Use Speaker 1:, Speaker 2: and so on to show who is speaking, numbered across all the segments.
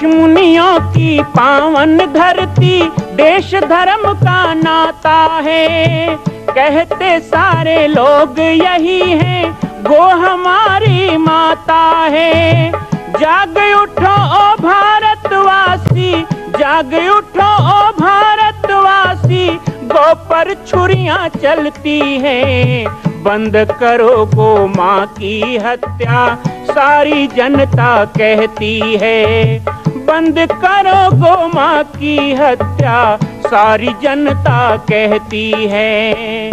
Speaker 1: ऋषि मुनियों की पावन धरती, देश धर्म का नाता है। कहते सारे लोग यही हैं, गो हमारी माता है। जाग उठो ओ भारतवासी, जाग उठो ओ भारतवासी, गो पर छुरियां चलती हैं। बंद करो गो माँ की हत्या, सारी जनता कहती है। बंद करो गो माँ की हत्या, सारी जनता कहती है।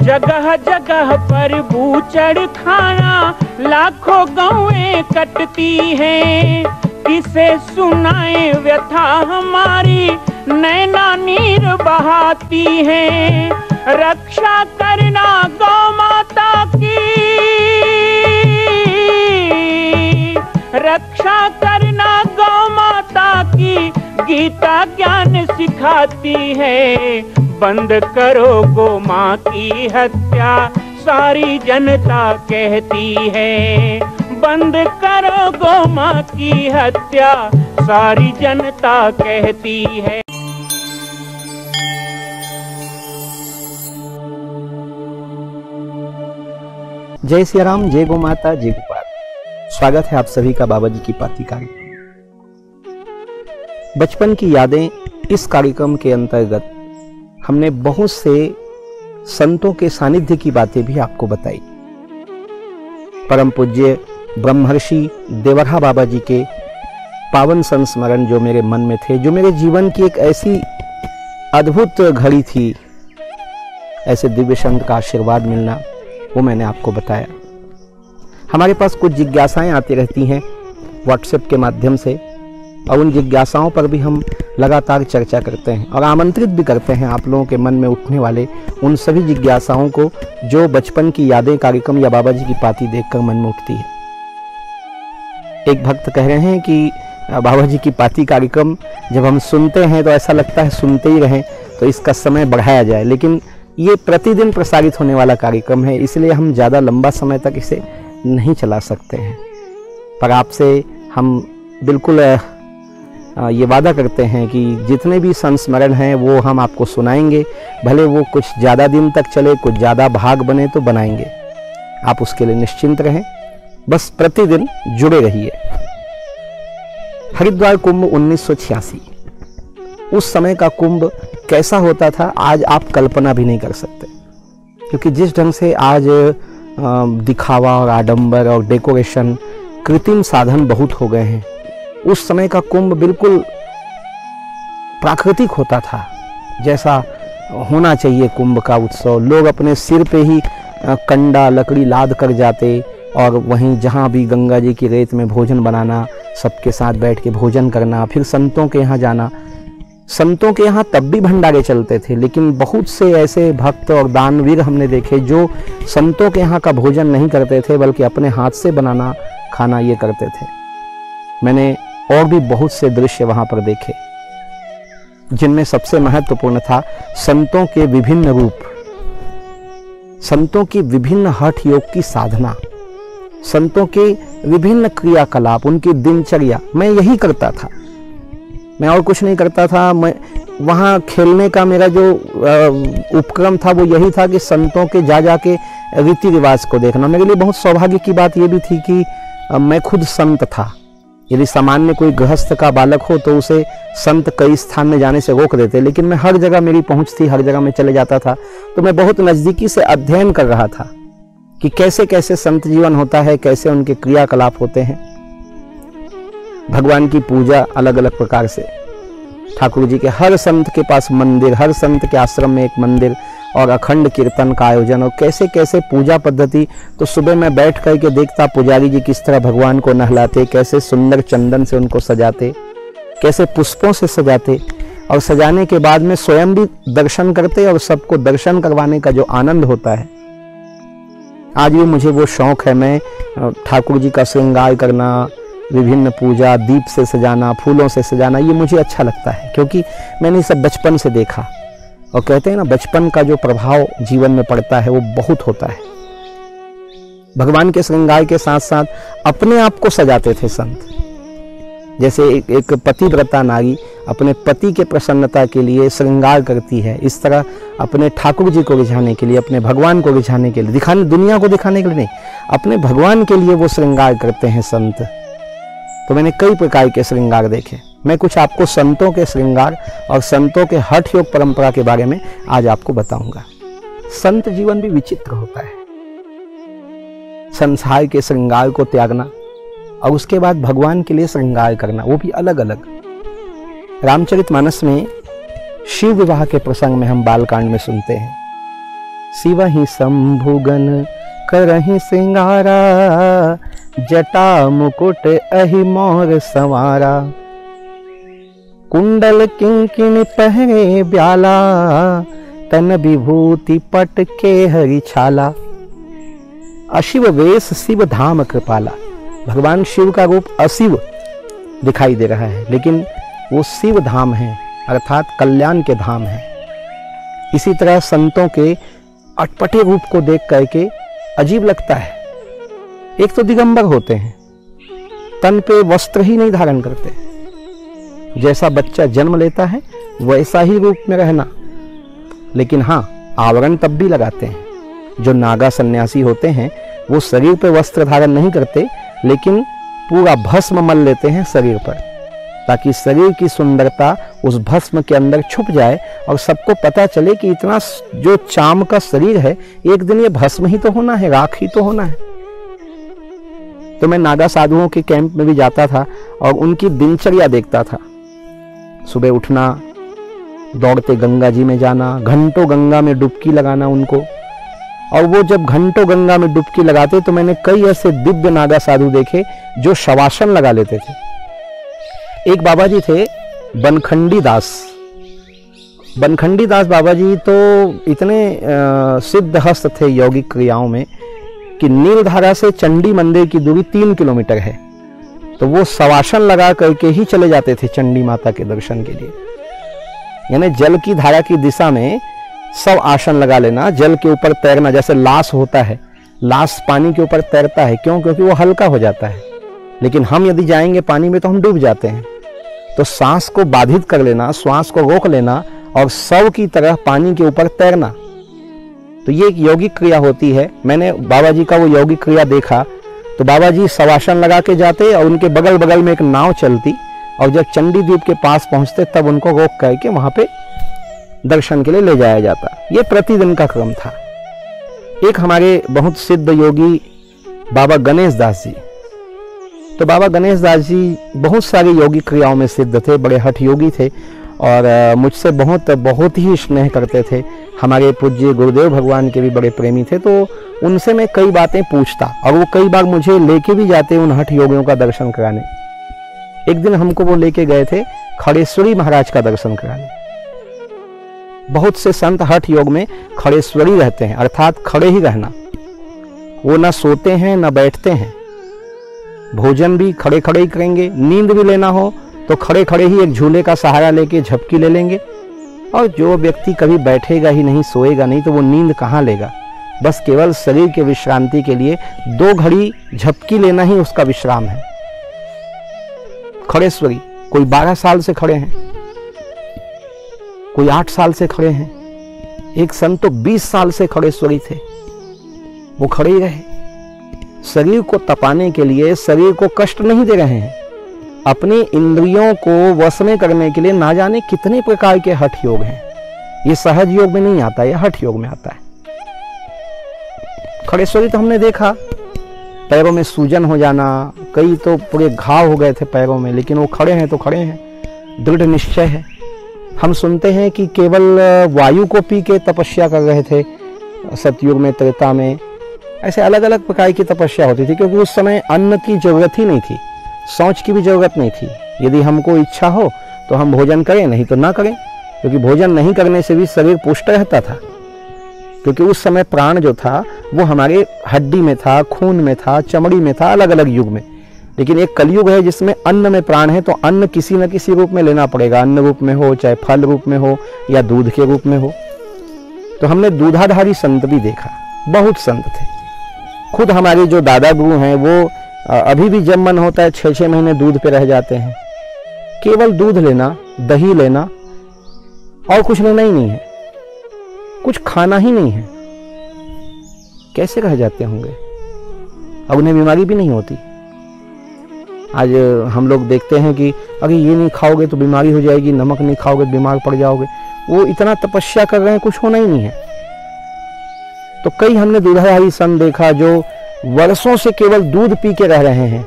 Speaker 1: जगह जगह पर बूचड़ खाना, लाखों गौएं कटती हैं। किसे सुनाए व्यथा हमारी, नैना नीर बहाती हैं। रक्षा करना गौ माता की, रक्षा करना गौ माता की, गीता ज्ञान सिखाती है। बंद करो गो माँ की हत्या, सारी जनता कहती है। बंद करो गो माँ की हत्या, सारी जनता कहती है।
Speaker 2: जय सिया राम, जय गौ माता, जय गोपाल। स्वागत है आप सभी का बाबा जी की पाती कार्यक्रम। बचपन की यादें इस कार्यक्रम के अंतर्गत हमने बहुत से संतों के सानिध्य की बातें भी आपको बताई। परम पूज्य ब्रह्मर्षि देवरहा बाबा जी के पावन संस्मरण जो मेरे मन में थे, जो मेरे जीवन की एक ऐसी अद्भुत घड़ी थी, ऐसे दिव्य संत का आशीर्वाद मिलना, वो मैंने आपको बताया। हमारे पास कुछ जिज्ञासाएं आती रहती हैं व्हाट्सएप के माध्यम से, और उन जिज्ञासाओं पर भी हम लगातार चर्चा करते हैं और आमंत्रित भी करते हैं आप लोगों के मन में उठने वाले उन सभी जिज्ञासाओं को जो बचपन की यादें कार्यक्रम या बाबा जी की पाती देखकर मन में उठती है। एक भक्त कह रहे हैं कि बाबा जी की पाती कार्यक्रम जब हम सुनते हैं तो ऐसा लगता है सुनते ही रहें, तो इसका समय बढ़ाया जाए, लेकिन ये प्रतिदिन प्रसारित होने वाला कार्यक्रम है, इसलिए हम ज़्यादा लंबा समय तक इसे नहीं चला सकते हैं। पर आपसे हम बिल्कुल ये वादा करते हैं कि जितने भी संस्मरण हैं वो हम आपको सुनाएंगे, भले वो कुछ ज़्यादा दिन तक चले, कुछ ज़्यादा भाग बने तो बनाएंगे। आप उसके लिए निश्चिंत रहें, बस प्रतिदिन जुड़े रहिए। हरिद्वार कुंभ 1986, उस समय का कुंभ कैसा होता था आज आप कल्पना भी नहीं कर सकते, क्योंकि जिस ढंग से आज दिखावा और आडंबर और डेकोरेशन, कृत्रिम साधन बहुत हो गए हैं, उस समय का कुंभ बिल्कुल प्राकृतिक होता था, जैसा होना चाहिए कुंभ का उत्सव। लोग अपने सिर पे ही कंडा लकड़ी लाद कर जाते और वहीं जहाँ भी गंगा जी की रेत में भोजन बनाना, सबके साथ बैठ के भोजन करना, फिर संतों के यहाँ जाना। संतों के यहाँ तब भी भंडारे चलते थे, लेकिन बहुत से ऐसे भक्त और दानवीर हमने देखे जो संतों के यहाँ का भोजन नहीं करते थे, बल्कि अपने हाथ से बनाना खाना ये करते थे। मैंने और भी बहुत से दृश्य वहाँ पर देखे, जिनमें सबसे महत्वपूर्ण था संतों के विभिन्न रूप, संतों की विभिन्न हठ योग की साधना, संतों के विभिन्न क्रियाकलाप, उनकी दिनचर्या। मैं यही करता था, मैं और कुछ नहीं करता था। मैं वहाँ खेलने का मेरा जो उपक्रम था वो यही था कि संतों के जा के रीति रिवाज को देखना। मेरे लिए बहुत सौभाग्य की बात ये भी थी कि मैं खुद संत था। यदि सामान्य कोई गृहस्थ का बालक हो तो उसे संत कई स्थान में जाने से रोक देते, लेकिन मैं हर जगह मेरी पहुंच थी, हर जगह मैं चले जाता था। तो मैं बहुत नज़दीकी से अध्ययन कर रहा था कि कैसे कैसे संत जीवन होता है, कैसे उनके क्रियाकलाप होते हैं। भगवान की पूजा अलग अलग प्रकार से, ठाकुर जी के हर संत के पास मंदिर, हर संत के आश्रम में एक मंदिर, और अखंड कीर्तन का आयोजन, और कैसे कैसे पूजा पद्धति। तो सुबह मैं बैठ करके देखता पुजारी जी किस तरह भगवान को नहलाते, कैसे सुंदर चंदन से उनको सजाते, कैसे पुष्पों से सजाते, और सजाने के बाद में स्वयं भी दर्शन करते और सबको दर्शन करवाने का जो आनंद होता है, आज भी मुझे वो शौक है। मैं ठाकुर जी का श्रृंगार करना, विभिन्न पूजा, दीप से सजाना, फूलों से सजाना, ये मुझे अच्छा लगता है क्योंकि मैंने सब बचपन से देखा। और कहते हैं ना, बचपन का जो प्रभाव जीवन में पड़ता है वो बहुत होता है। भगवान के श्रृंगार के साथ साथ अपने आप को सजाते थे संत। जैसे एक पतिव्रता नारी अपने पति के प्रसन्नता के लिए श्रृंगार करती है, इस तरह अपने ठाकुर जी को रिझाने के लिए, अपने भगवान को रिझाने के लिए, दिखाने, दुनिया को दिखाने के लिए नहीं, अपने भगवान के लिए वो श्रृंगार करते हैं संत। तो मैंने कई प्रकार के श्रृंगार देखे। मैं कुछ आपको संतों के श्रृंगार और संतों के हठ योग परंपरा के बारे में आज आपको बताऊंगा। संत जीवन भी विचित्र होता है। संसार के श्रृंगार को त्यागना और उसके बाद भगवान के लिए श्रृंगार करना, वो भी अलग अलग। रामचरितमानस में शिव विवाह के प्रसंग में हम बालकांड में सुनते हैं, शिव ही शंभुगन करहि श्रृंगारा, जटा मुकुट अहि मोर संवारा, कुंडल किंकिन पहरे ब्याला, तन विभूति पट के हरि छाला, अशिव वेश शिव धाम कृपाला। भगवान शिव का रूप अशिव दिखाई दे रहा है, लेकिन वो शिव धाम है, अर्थात कल्याण के धाम है। इसी तरह संतों के अटपटे रूप को देख करके अजीब लगता है। एक तो दिगंबर होते हैं, तन पे वस्त्र ही नहीं धारण करते, जैसा बच्चा जन्म लेता है वैसा ही रूप में रहना, लेकिन हाँ, आवरण तब भी लगाते हैं। जो नागा सन्यासी होते हैं वो शरीर पे वस्त्र धारण नहीं करते, लेकिन पूरा भस्म मल लेते हैं शरीर पर, ताकि शरीर की सुंदरता उस भस्म के अंदर छुप जाए और सबको पता चले कि इतना जो चाम का शरीर है, एक दिन ये भस्म ही तो होना है, राख ही तो होना है। तो मैं नागा साधुओं के कैंप में भी जाता था और उनकी दिनचर्या देखता था। सुबह उठना, दौड़ते गंगा जी में जाना, घंटों गंगा में डुबकी लगाना उनको, और वो जब घंटों गंगा में डुबकी लगाते तो मैंने कई ऐसे दिव्य नागा साधु देखे जो शवासन लगा लेते थे। एक बाबा जी थे बनखंडी दास। बनखंडी दास बाबा जी तो इतने सिद्ध हस्त थे यौगिक क्रियाओं में कि नीलधारा से चंडी मंदिर की दूरी 3 किलोमीटर है, तो वो शवासन लगा करके ही चले जाते थे चंडी माता के दर्शन के लिए। यानी जल की धारा की दिशा में सब आसन लगा लेना, जल के ऊपर तैरना, जैसे लाश होता है, लाश पानी के ऊपर तैरता है, क्यों? क्योंकि वो हल्का हो जाता है। लेकिन हम यदि जाएंगे पानी में तो हम डूब जाते हैं। तो सांस को बाधित कर लेना, श्वास को रोक लेना और शव की तरह पानी के ऊपर तैरना, तो ये एक यौगिक क्रिया होती है। मैंने बाबा जी का वो यौगिक क्रिया देखा, तो बाबा जी शवासन लगा के जाते और उनके बगल बगल में एक नाव चलती, और जब चंडी द्वीप के पास पहुंचते तब उनको रोक करके वहां पे दर्शन के लिए ले जाया जाता। ये प्रतिदिन का क्रम था। एक हमारे बहुत सिद्ध योगी बाबा गणेश दास जी, तो बाबा गणेश दास जी बहुत सारी योगिक क्रियाओं में सिद्ध थे, बड़े हठ योगी थे और मुझसे बहुत ही स्नेह करते थे। हमारे पूज्य गुरुदेव भगवान के भी बड़े प्रेमी थे, तो उनसे मैं कई बातें पूछता और वो कई बार मुझे लेके भी जाते उन हठ योगियों का दर्शन कराने। एक दिन हमको वो लेके गए थे खड़ेश्वरी महाराज का दर्शन कराने। बहुत से संत हठ योग में खड़ेश्वरी रहते हैं, अर्थात खड़े ही रहना। वो ना सोते हैं ना बैठते हैं, भोजन भी खड़े खड़े ही करेंगे, नींद भी लेना हो तो खड़े खड़े ही एक झूले का सहारा लेके झपकी ले लेंगे। और जो व्यक्ति कभी बैठेगा ही नहीं, सोएगा नहीं, तो वो नींद कहाँ लेगा? बस केवल शरीर के विश्रांति के लिए 2 घड़ी झपकी लेना ही उसका विश्राम है। खड़ेश्वरी, कोई 12 साल से खड़े हैं, कोई 8 साल से खड़े हैं, एक संत तो 20 साल से खड़ेश्वरी थे, वो खड़े ही रहे। शरीर को तपाने के लिए, शरीर को कष्ट नहीं दे रहे हैं, अपनी इंद्रियों को वश में करने के लिए ना जाने कितने प्रकार के हठ योग हैं। ये सहज योग में नहीं आता, ये हठ योग में आता है। खड़ेश्वरी तो हमने देखा, पैरों में सूजन हो जाना, कई तो पूरे घाव हो गए थे पैरों में, लेकिन वो खड़े हैं तो खड़े हैं, दृढ़ निश्चय है। हम सुनते हैं कि केवल वायु को पी के तपस्या कर रहे थे सतयुग में, त्रेता में, ऐसे अलग अलग प्रकार की तपस्या होती थी, क्योंकि उस समय अन्न की जरूरत ही नहीं थी, शौच की भी जरूरत नहीं थी। यदि हमको इच्छा हो तो हम भोजन करें, नहीं तो ना करें, क्योंकि भोजन नहीं करने से भी शरीर पुष्ट रहता था। क्योंकि उस समय प्राण जो था वो हमारे हड्डी में था, खून में था, चमड़ी में था, अलग अलग युग में। लेकिन एक कलयुग है जिसमें अन्न में प्राण है, तो अन्न किसी न किसी रूप में लेना पड़ेगा, अन्न रूप में हो, चाहे फल रूप में हो या दूध के रूप में हो। तो हमने दूधाधारी संत भी देखा, बहुत संत थे। खुद हमारे जो दादा गुरु हैं वो अभी भी जब मन होता है 6-6 महीने दूध पे रह जाते हैं। केवल दूध लेना, दही लेना और कुछ लेना ही नहीं है, कुछ खाना ही नहीं है। कैसे रह जाते होंगे? अब उन्हें बीमारी भी नहीं होती। आज हम लोग देखते हैं कि अगर ये नहीं खाओगे तो बीमारी हो जाएगी, नमक नहीं खाओगे तो बीमार पड़ जाओगे। वो इतना तपस्या कर रहे हैं, कुछ होना ही नहीं है। तो कई हमने दूधाधारी संत देखा जो वर्षों से केवल दूध पी के रह रहे हैं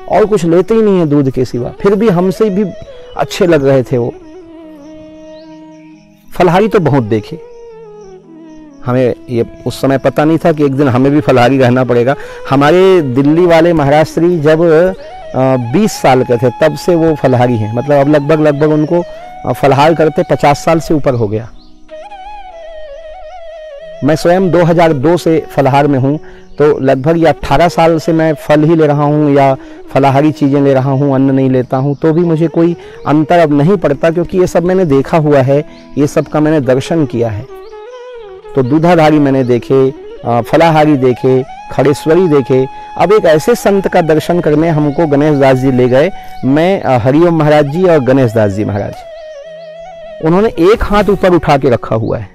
Speaker 2: और कुछ लेते ही नहीं है दूध के सिवा, फिर भी हमसे भी अच्छे लग रहे थे वो। फलाहारी तो बहुत देखे, हमें ये उस समय पता नहीं था कि एक दिन हमें भी फलाहारी रहना पड़ेगा। हमारे दिल्ली वाले महाराज श्री जब 20 साल के थे तब से वो फलाहारी हैं, मतलब अब लगभग उनको फलाहार करते 50 साल से ऊपर हो गया। मैं स्वयं 2002 से फलाहार में हूँ, तो लगभग या 18 साल से मैं फल ही ले रहा हूँ या फलाहारी चीज़ें ले रहा हूँ, अन्न नहीं लेता हूँ। तो भी मुझे कोई अंतर अब नहीं पड़ता, क्योंकि ये सब मैंने देखा हुआ है, ये सब का मैंने दर्शन किया है। तो दूधाधारी मैंने देखे, फलाहारी देखे, खड़ेश्वरी देखे। अब एक ऐसे संत का दर्शन करने हमको गणेश दास जी ले गए, मैं हरिओम महाराज जी और गणेश दास जी महाराज। उन्होंने एक हाथ ऊपर उठा के रखा हुआ है,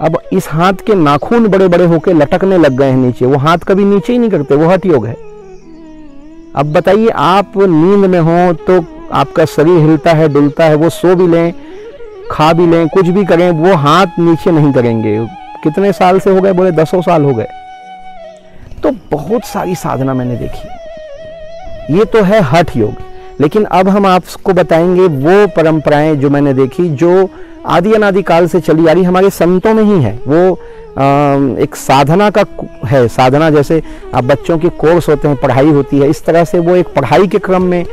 Speaker 2: अब इस हाथ के नाखून बड़े बड़े होके लटकने लग गए हैं नीचे। वो हाथ कभी नीचे ही नहीं करते, वो हठ योग है। अब बताइए, आप नींद में हो तो आपका शरीर हिलता है, डुलता है, वो सो भी लें, खा भी लें, कुछ भी करें, वो हाथ नीचे नहीं करेंगे। कितने साल से हो गए? बोले 10 साल हो गए। तो बहुत सारी साधना मैंने देखी, ये तो है हठ योग। लेकिन अब हम आपको बताएंगे वो परंपराएं जो मैंने देखी, जो आदि अनादि काल से चली आ रही, हमारे संतों में ही है। वो एक साधना का है। साधना जैसे अब बच्चों के कोर्स होते हैं, पढ़ाई होती है, इस तरह से वो एक पढ़ाई के क्रम में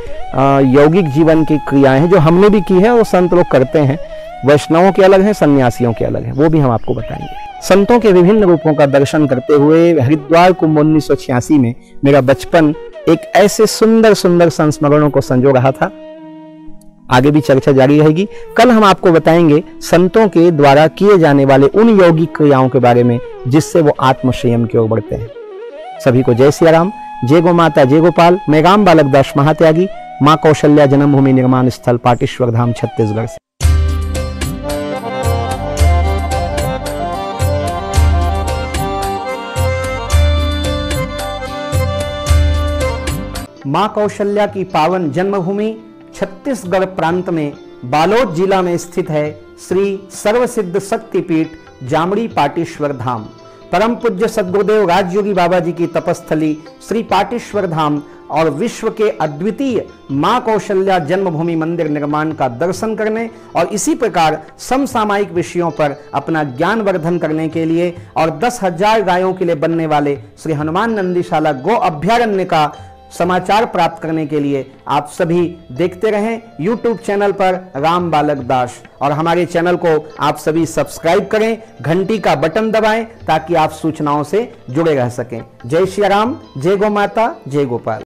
Speaker 2: यौगिक जीवन की क्रियाएं हैं जो हमने भी की है और संत लोग करते हैं। वैष्णवों के अलग हैं, सन्यासियों के अलग हैं, वो भी हम आपको बताएंगे। संतों के विभिन्न रूपों का दर्शन करते हुए हरिद्वार कुंभ 1986 में मेरा बचपन एक ऐसे सुंदर सुंदर संस्मरणों को संजो रहा था। आगे भी चर्चा जारी रहेगी। कल हम आपको बताएंगे संतों के द्वारा किए जाने वाले उन यौगिक क्रियाओं के बारे में जिससे वो आत्म संयम की ओर बढ़ते हैं। सभी को जय सिया राम, जय गो माता, जय गोपाल। मैं राम बालक दास महात्यागी, माँ कौशल्या जन्मभूमि निर्माण स्थल पाटेश्वर धाम छत्तीसगढ़ से। माँ कौशल्या की पावन जन्मभूमि छत्तीसगढ़ प्रांत में बालोद जिला में स्थित है श्री सर्वसिद्ध शक्तिपीठ जामड़ी पाटेश्वर धाम। परम पूज्य सद्गुरुदेव राजयोगी बाबा जी की तपस्थली श्री पाटेश्वर धाम और विश्व के अद्वितीय माँ कौशल्या जन्मभूमि मंदिर निर्माण का दर्शन करने और इसी प्रकार समसामयिक विषयों पर अपना ज्ञान वर्धन करने के लिए और 10,000 गायों के लिए बनने वाले श्री हनुमान नंदीशाला गो अभ्यारण्य का समाचार प्राप्त करने के लिए आप सभी देखते रहें YouTube चैनल पर राम बालक दास, और हमारे चैनल को आप सभी सब्सक्राइब करें, घंटी का बटन दबाएं ताकि आप सूचनाओं से जुड़े रह सकें। जय श्री राम, जय गो माता, जय गोपाल।